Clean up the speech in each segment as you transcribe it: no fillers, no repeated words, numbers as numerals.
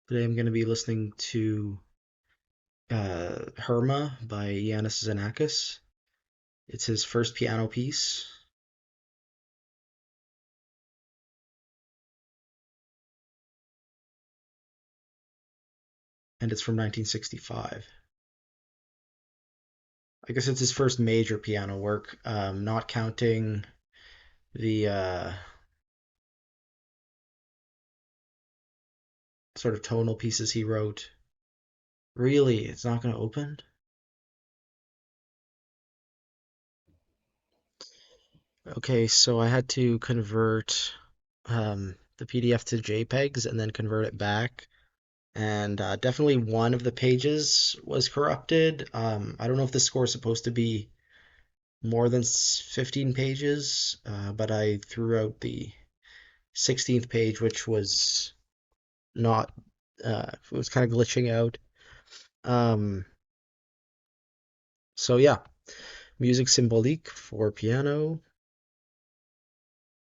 Today I'm going to be listening to Herma by Xenakis. It's his first piano piece, and it's from 1965. I guess it's his first major piano work, not counting the sort of tonal pieces he wrote. Really, it's not going to open? Okay, so I had to convert the PDF to JPEGs and then convert it back. And definitely one of the pages was corrupted. I don't know if the score is supposed to be more than 15 pages, but I threw out the 16th page, which was not, it was kind of glitching out. Um, so yeah, music symbolique for piano.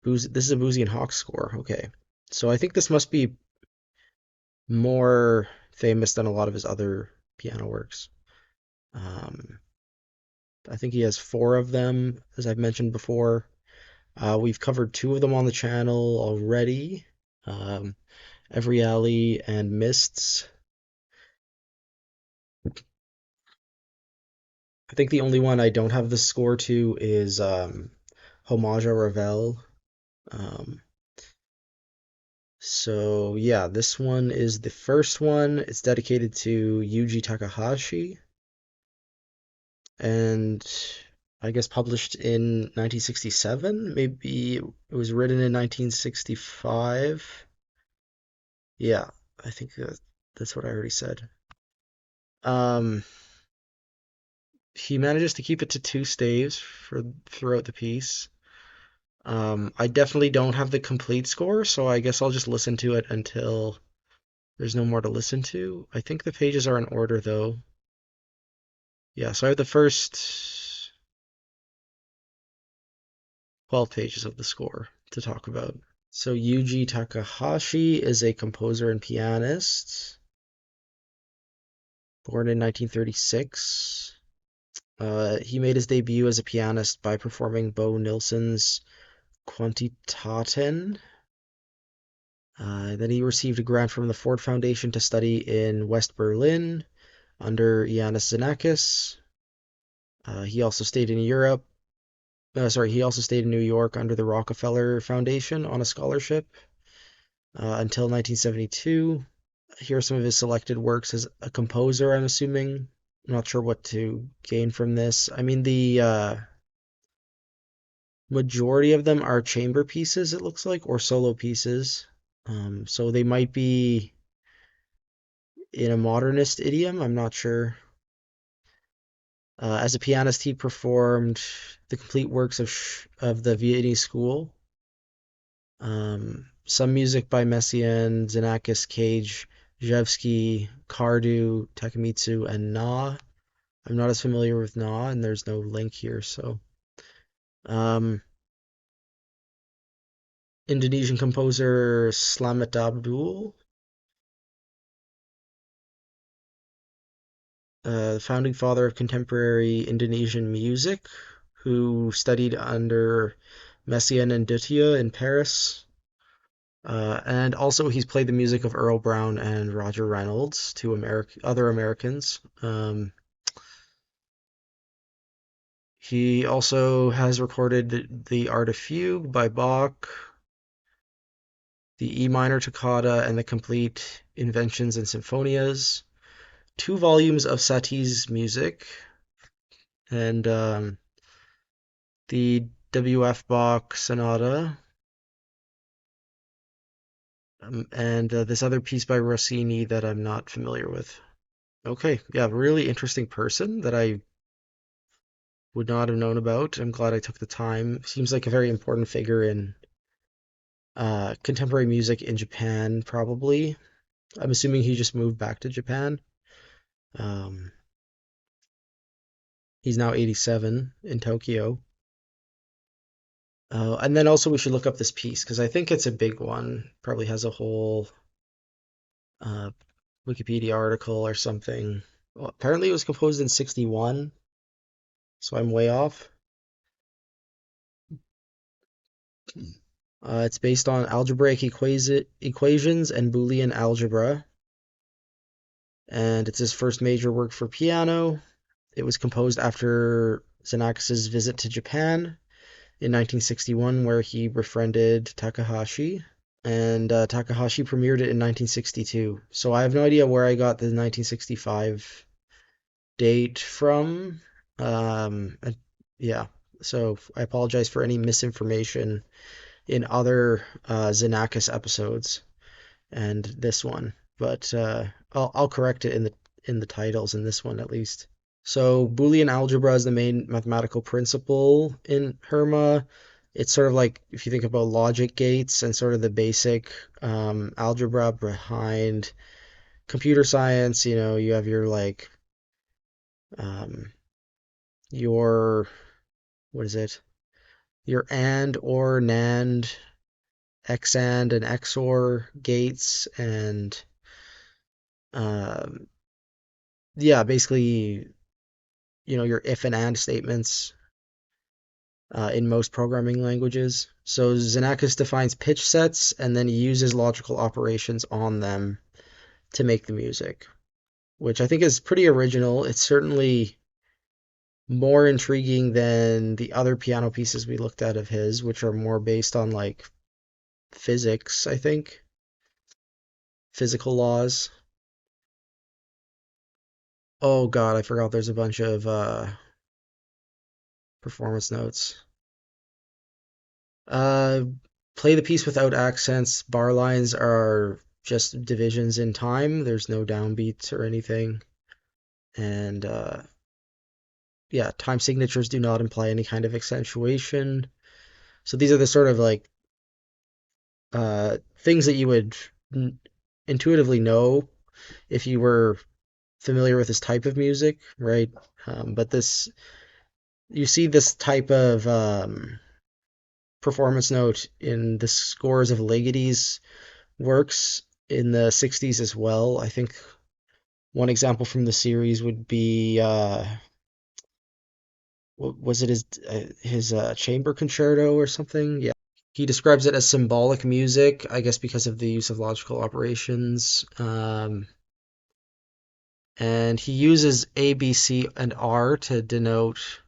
This is a Boozy and Hawk score. Okay. So I think this must be more famous than a lot of his other piano works. Um, I think he has four of them, as I've mentioned before. We've covered two of them on the channel already. Um, Every Alley and Mists. I think the only one I don't have the score to is Hommage à Ravel. Um, so yeah, this one is the first one. It's dedicated to Yūji Takahashi, and I guess published in 1967. Maybe it was written in 1965. Yeah, I think that's what I already said. Um, he manages to keep it to two staves for throughout the piece. I definitely don't have the complete score, so I guess I'll just listen to it until there's no more to listen to. I think the pages are in order though. Yeah, so I have the first 12 pages of the score to talk about. So Yuji Takahashi is a composer and pianist, born in 1936. He made his debut as a pianist by performing Bo Nilsson's Quantitaten. Then he received a grant from the Ford Foundation to study in West Berlin under Xenakis. He also stayed in Europe. He also stayed in New York under the Rockefeller Foundation on a scholarship until 1972. Here are some of his selected works as a composer, I'm assuming. I'm not sure what to gain from this. I mean, the majority of them are chamber pieces, it looks like, or solo pieces. So they might be in a modernist idiom. I'm not sure. As a pianist, he performed the complete works of the Viennese school. Some music by Messiaen, Xenakis, Cage, Zhevsky, Kardu, Takemitsu, and Na. I'm not as familiar with Na, and there's no link here, so. Um, Indonesian composer Slamet Abdul, the founding father of contemporary Indonesian music, who studied under Messiaen and Dutia in Paris. And also, he's played the music of Earl Brown and Roger Reynolds, two other Americans. He also has recorded the Art of Fugue by Bach, the E minor toccata, and the complete Inventions and Symphonias, two volumes of Satie's music, and the W.F. Bach Sonata, and this other piece by Rossini that I'm not familiar with. Okay, yeah, really interesting person that I would not have known about. I'm glad I took the time. Seems like a very important figure in contemporary music in Japan, probably. I'm assuming he just moved back to Japan. Um, he's now 87 in Tokyo. And then also we should look up this piece because I think it's a big one. Probably has a whole uh, Wikipedia article or something. Well, apparently it was composed in 61, so I'm way off. It's based on algebraic equations and Boolean algebra, and it's his first major work for piano. It was composed after Xenakis' visit to Japan in 1961, where he befriended Takahashi, and Takahashi premiered it in 1962. So I have no idea where I got the 1965 date from. And yeah, so I apologize for any misinformation in other Xenakis episodes and this one, but I'll correct it in the titles in this one at least. So Boolean algebra is the main mathematical principle in Herma. It's sort of like if you think about logic gates and sort of the basic algebra behind computer science. You know, you have your like um, your what is it? Your AND or NAND, XAND and XOR gates, and um, yeah, basically, you know, your if and and statements in most programming languages. So Xenakis defines pitch sets and then he uses logical operations on them to make the music, which I think is pretty original. It's certainly more intriguing than the other piano pieces we looked at of his, which are more based on like physics, I think, physical laws. Oh God, I forgot there's a bunch of performance notes. Uh, Play the piece without accents. Bar lines are just divisions in time. There's no downbeats or anything. And yeah, time signatures do not imply any kind of accentuation. So these are the sort of like things that you would intuitively know if you were familiar with this type of music, right? But this, you see this type of performance note in the scores of Ligeti's works in the 60s as well. I think one example from the series would be was it his chamber concerto or something? Yeah. He describes it as symbolic music, I guess because of the use of logical operations. And he uses A, B, C, and R to denote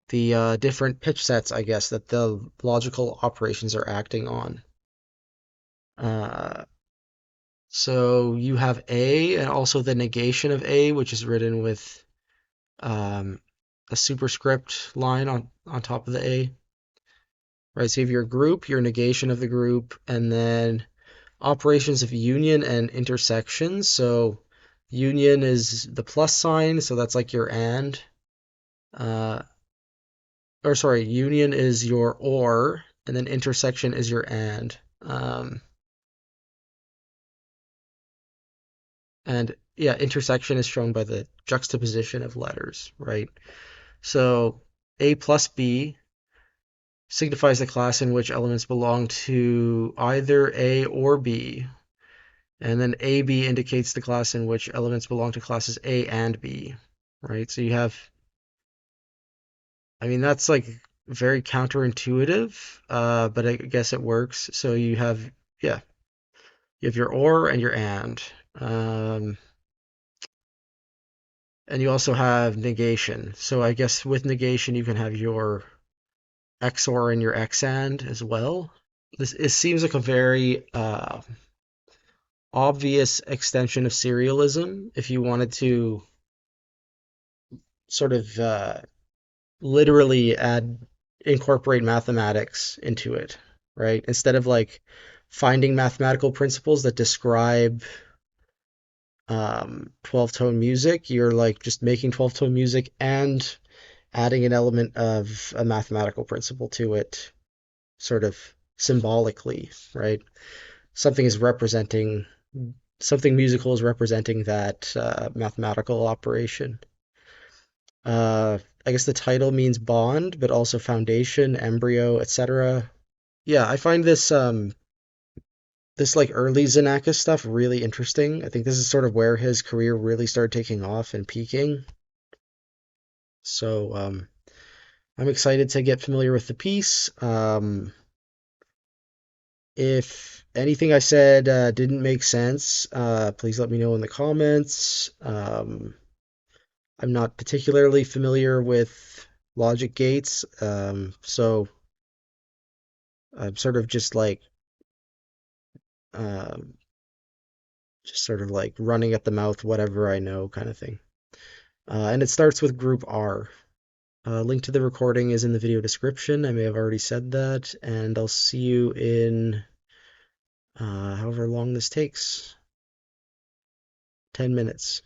the different pitch sets, I guess, that the logical operations are acting on. Uh, so you have A and also the negation of A, which is written with um, a superscript line on top of the A, right? So you have your group, your negation of the group, and then operations of union and intersection. So union is the plus sign, so that's like your and. Uh, or sorry, union is your or, and then intersection is your and. And yeah, intersection is shown by the juxtaposition of letters, right? So A plus B signifies the class in which elements belong to either A or B. And then AB indicates the class in which elements belong to classes A and B, right? So you have, I mean, that's like very counterintuitive, but I guess it works. So you have, yeah, you have your or and your and. Um, and you also have negation. So I guess with negation, you can have your XOR and your XAND as well. This it seems like a very obvious extension of serialism if you wanted to sort of literally incorporate mathematics into it, right? Instead of like finding mathematical principles that describe 12 tone music, you're like just making 12 tone music and adding an element of a mathematical principle to it, sort of symbolically, right? Something is representing something musical is representing that mathematical operation. I guess the title means bond, but also foundation, embryo, etc. Yeah, I find this this like early Xenakis stuff really interesting. I think this is sort of where his career really started taking off and peaking. So I'm excited to get familiar with the piece. If anything I said didn't make sense, please let me know in the comments. I'm not particularly familiar with logic gates, so I'm sort of um, just sort of like running at the mouth, whatever I know, kind of thing. And it starts with group R. Link to the recording is in the video description. I may have already said that, and I'll see you in however long this takes. 10 minutes,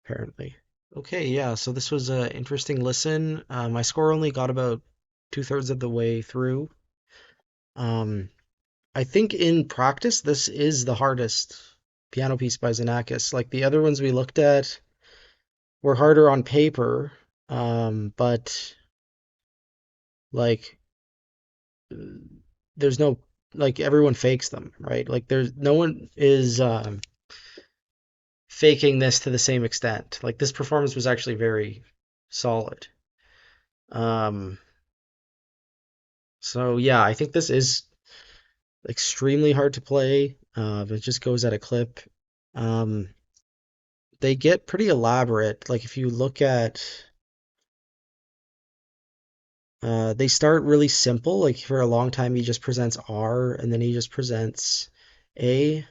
apparently. Okay, yeah, so this was an interesting listen. My score only got about two-thirds of the way through. Um, I think in practice, this is the hardest piano piece by Xenakis. Like the other ones we looked at were harder on paper, but like there's no like everyone fakes them, right? Like there's no one is faking this to the same extent. Like this performance was actually very solid. Um, so yeah, I think this is extremely hard to play. It just goes at a clip. Um, they get pretty elaborate. Like if you look at, they start really simple. Like for a long time, he just presents R, and then he just presents A,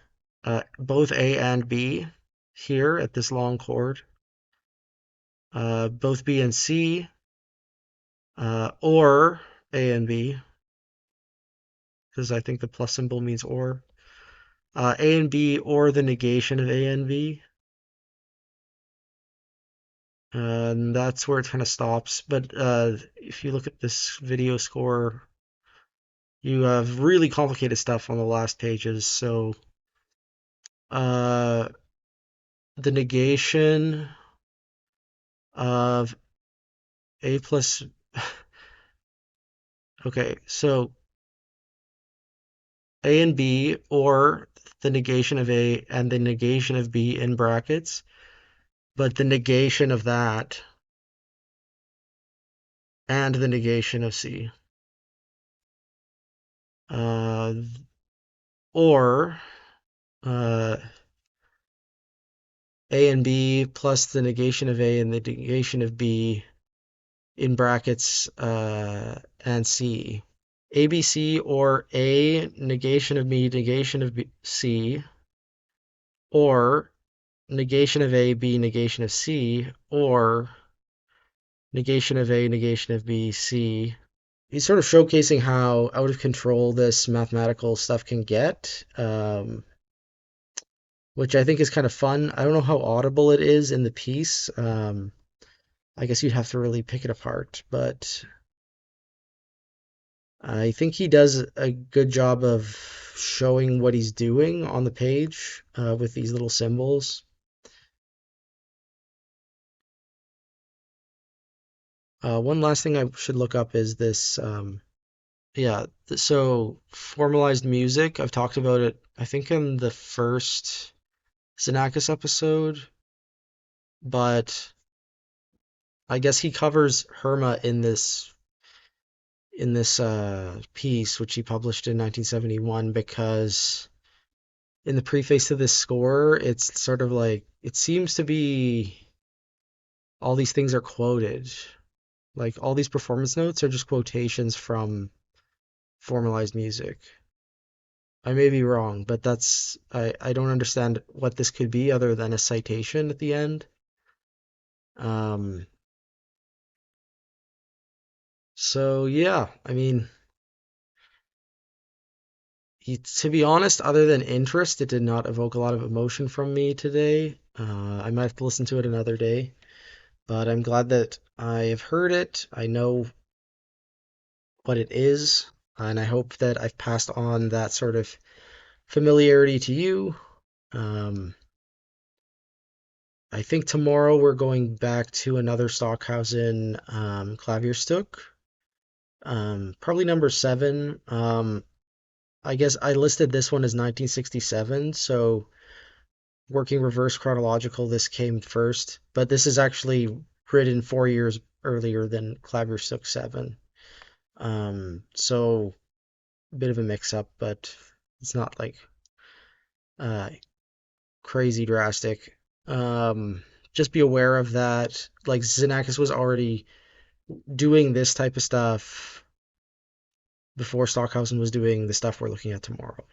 both A and B here at this long chord. Both B and C, or A and B, because I think the plus symbol means or. A and B or the negation of A and B. And that's where it kind of stops. But if you look at this video score, you have really complicated stuff on the last pages. So uh, the negation of A plus. Okay, so A and B, or the negation of A and the negation of B in brackets, but the negation of that and the negation of C. Uh, or uh, A and B plus the negation of A and the negation of B in brackets and C. ABC, or A negation of B negation of B, C, or negation of A B negation of C, or negation of A negation of B C. He's sort of showcasing how out of control this mathematical stuff can get, which I think is kind of fun. I don't know how audible it is in the piece. I guess you'd have to really pick it apart, but I think he does a good job of showing what he's doing on the page with these little symbols. One last thing I should look up is this. Yeah, so formalized music. I've talked about it, I think, in the first Xenakis episode, but I guess he covers Herma in this piece, which he published in 1971, because in the preface to this score, it's sort of like it seems to be all these things are quoted. Like all these performance notes are just quotations from formalized music. I may be wrong, but I don't understand what this could be other than a citation at the end. Um, so yeah, I mean, to be honest, other than interest, it did not evoke a lot of emotion from me today. I might have to listen to it another day, but I'm glad that I have heard it. I know what it is, and I hope that I've passed on that sort of familiarity to you. Um, I think tomorrow we're going back to another Stockhausen Klavierstück, probably number 7. I guess I listed this one as 1967, so working reverse chronological, this came first, but this is actually written 4 years earlier than Clavier 7. So a bit of a mix-up, but it's not like uh, crazy drastic. Just be aware of that. Like Xenakis was already doing this type of stuff before Stockhausen was doing the stuff we're looking at tomorrow.